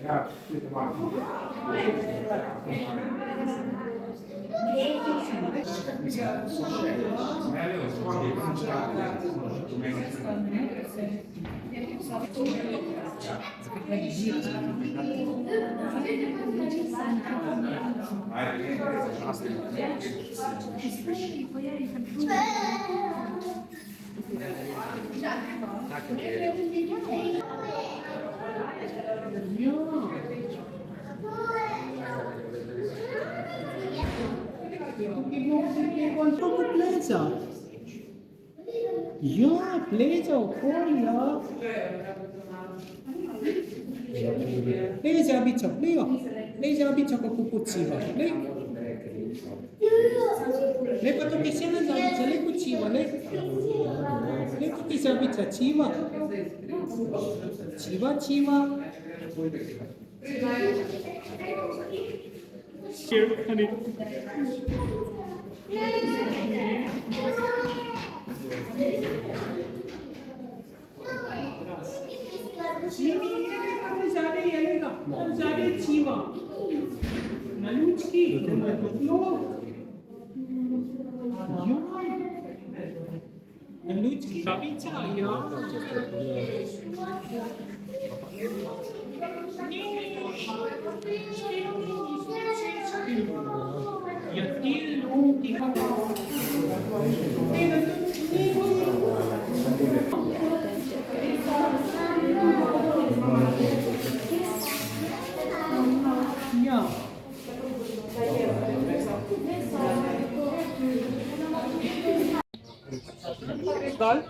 Pleasure. Ja, pleasure, Korea. Lei già bicho, lei già bicho con cucucciva. Lei fatto che sia una già lei cuciva, lei tutti già bicho, civa. Civa, civa. Here, honey. Salt?